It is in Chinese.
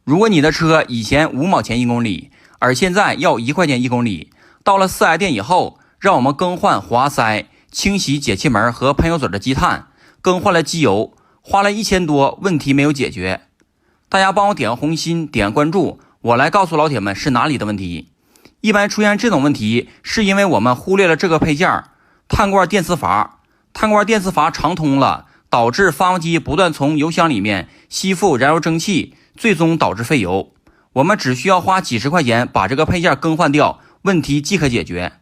如果你的车以前5毛钱1公里，而现在要1块钱1公里，到了4S店以后，让我们更换活塞、清洗节气门和喷油嘴的积碳，更换了机油，花了1000多，问题没有解决。大家帮我点个红心，点个关注，我来告诉老铁们是哪里的问题。一般出现这种问题，是因为我们忽略了这个配件——碳罐电磁阀。碳罐电磁阀长通了，导致发动机不断从油箱里面吸附燃油蒸汽，最终导致废油。我们只需要花几十块钱把这个配件更换掉，问题即可解决。